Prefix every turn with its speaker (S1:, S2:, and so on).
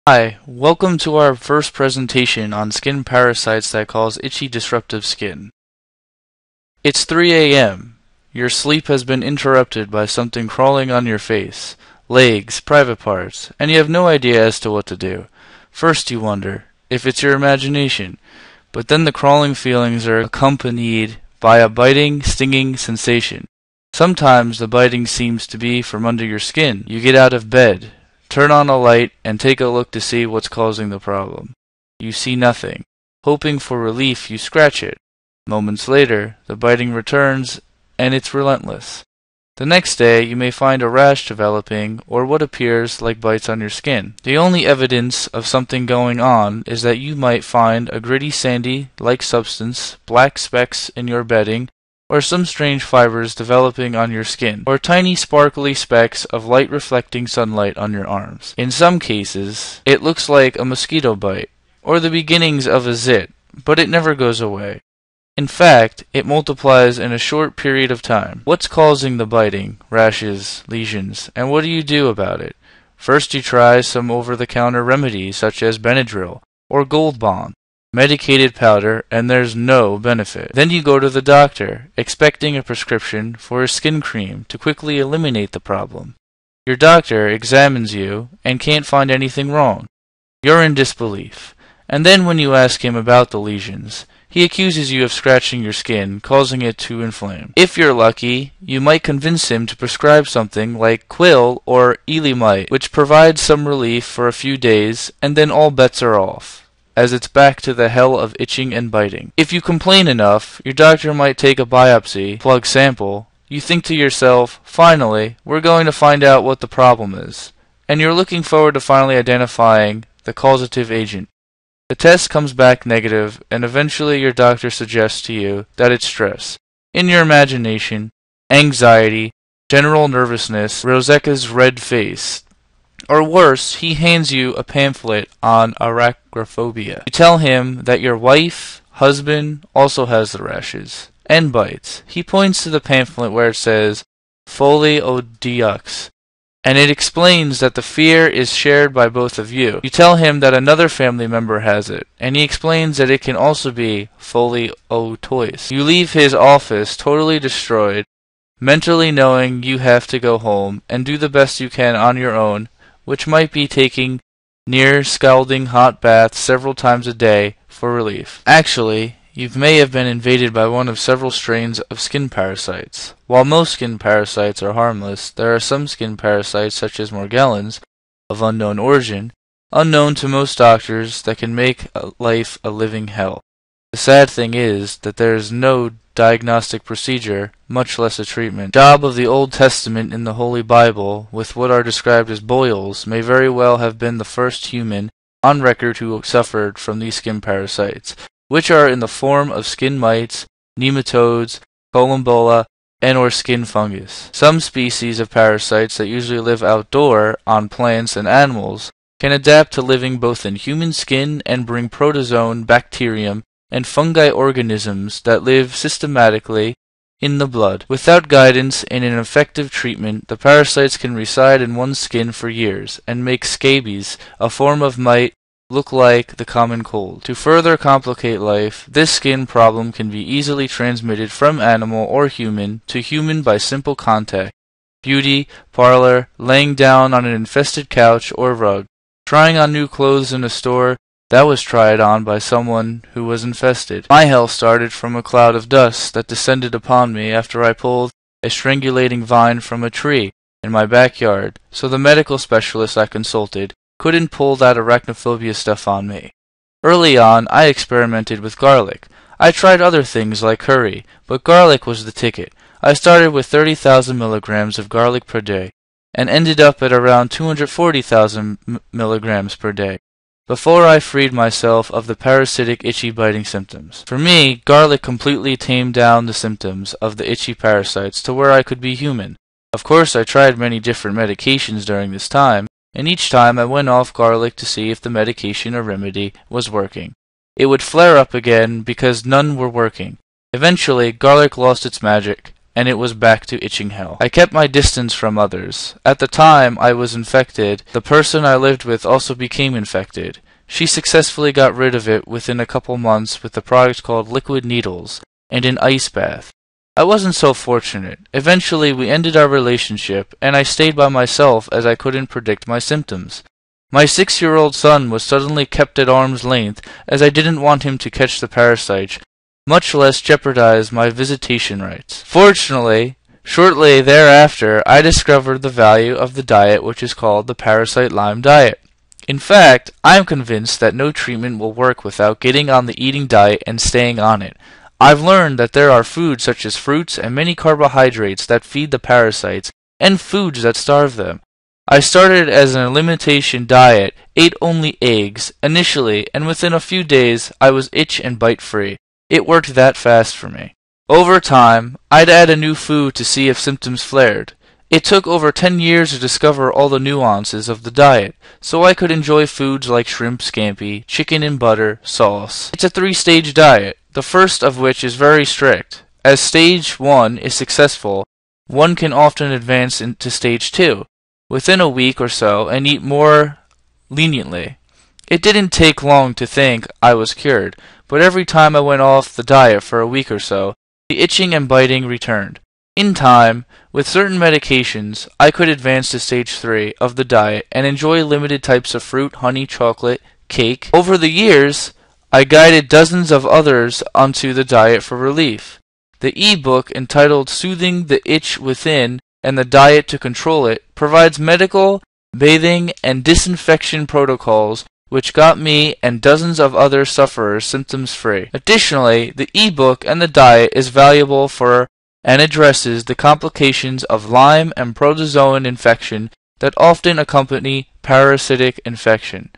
S1: Hi, welcome to our first presentation on skin parasites that cause itchy disruptive skin. It's 3 a.m. Your sleep has been interrupted by something crawling on your face, legs, private parts, and you have no idea as to what to do. First you wonder if it's your imagination, but then the crawling feelings are accompanied by a biting, stinging sensation. Sometimes the biting seems to be from under your skin. You get out of bed, turn on a light, and take a look to see what's causing the problem. You see nothing. Hoping for relief, you scratch it. Moments later, the biting returns, and it's relentless. The next day, you may find a rash developing, or what appears like bites on your skin. The only evidence of something going on is that you might find a gritty sandy-like substance, black specks in your bedding, or some strange fibers developing on your skin, or tiny sparkly specks of light-reflecting sunlight on your arms. In some cases, it looks like a mosquito bite, or the beginnings of a zit, but it never goes away. In fact, it multiplies in a short period of time. What's causing the biting, rashes, lesions, and what do you do about it? First you try some over-the-counter remedies such as Benadryl, or Gold Bond, medicated powder, and there's no benefit. Then you go to the doctor, expecting a prescription for a skin cream to quickly eliminate the problem. Your doctor examines you and can't find anything wrong. You're in disbelief. And then when you ask him about the lesions, he accuses you of scratching your skin, causing it to inflame. If you're lucky, you might convince him to prescribe something like Quill or Elimite, which provides some relief for a few days, and then all bets are off, as it's back to the hell of itching and biting. If you complain enough, your doctor might take a biopsy, plug sample. You think to yourself, finally, we're going to find out what the problem is. And you're looking forward to finally identifying the causative agent. The test comes back negative, and eventually your doctor suggests to you that it's stress. In your imagination, anxiety, general nervousness, Rosecca's red face. Or worse, he hands you a pamphlet on arachnophobia. You tell him that your wife, husband, also has the rashes and bites. He points to the pamphlet where it says, Folie aux Deux, and it explains that the fear is shared by both of you. You tell him that another family member has it, and he explains that it can also be Folie aux Trois. You leave his office totally destroyed, mentally knowing you have to go home and do the best you can on your own, which might be taking near scalding hot baths several times a day for relief. Actually, you may have been invaded by one of several strains of skin parasites. While most skin parasites are harmless, there are some skin parasites, such as Morgellons, of unknown origin, unknown to most doctors, that can make life a living hell. The sad thing is that there is no diagnostic procedure, much less a treatment. The job of the Old Testament in the Holy Bible, with what are described as boils, may very well have been the first human on record who suffered from these skin parasites, which are in the form of skin mites, nematodes, columbola, and or skin fungus. Some species of parasites that usually live outdoor on plants and animals can adapt to living both in human skin and bring protozoan, bacterium, and fungi organisms that live systematically in the blood. Without guidance and an effective treatment, the parasites can reside in one's skin for years and make scabies, a form of mite, look like the common cold. To further complicate life, this skin problem can be easily transmitted from animal or human to human by simple contact. Beauty, parlor, laying down on an infested couch or rug, trying on new clothes in a store that was tried on by someone who was infested. My hell started from a cloud of dust that descended upon me after I pulled a strangulating vine from a tree in my backyard, so the medical specialist I consulted couldn't pull that arachnophobia stuff on me. Early on, I experimented with garlic. I tried other things like curry, but garlic was the ticket. I started with 30,000 milligrams of garlic per day, and ended up at around 240,000 milligrams per day, before I freed myself of the parasitic itchy biting symptoms. For me, garlic completely tamed down the symptoms of the itchy parasites to where I could be human. Of course, I tried many different medications during this time, and each time I went off garlic to see if the medication or remedy was working. It would flare up again because none were working. Eventually, garlic lost its magic, and it was back to itching hell. I kept my distance from others. At the time I was infected, the person I lived with also became infected. She successfully got rid of it within a couple months with a product called liquid needles and an ice bath. I wasn't so fortunate. Eventually we ended our relationship, and I stayed by myself as I couldn't predict my symptoms. My 6-year-old son was suddenly kept at arm's length as I didn't want him to catch the parasite, much less jeopardize my visitation rights. Fortunately, shortly thereafter, I discovered the value of the diet which is called the Parasite Lime diet. In fact, I am convinced that no treatment will work without getting on the eating diet and staying on it. I've learned that there are foods such as fruits and many carbohydrates that feed the parasites, and foods that starve them. I started as an elimination diet, ate only eggs, initially, and within a few days I was itch and bite free. It worked that fast for me. Over time, I'd add a new food to see if symptoms flared. It took over 10 years to discover all the nuances of the diet, so I could enjoy foods like shrimp scampi, chicken and butter, sauce. It's a 3-stage diet, the first of which is very strict. As stage 1 is successful, one can often advance into stage 2 within a week or so and eat more leniently. It didn't take long to think I was cured, but every time I went off the diet for a week or so, the itching and biting returned. In time, with certain medications, I could advance to stage 3 of the diet and enjoy limited types of fruit, honey, chocolate, cake. Over the years, I guided dozens of others onto the diet for relief. The e-book entitled Soothing the Itch Within and the Diet to Control It provides medical, bathing, and disinfection protocols which got me and dozens of other sufferers symptoms-free. Additionally, the e-book and the diet is valuable for and addresses the complications of Lyme and protozoan infection that often accompany parasitic infection.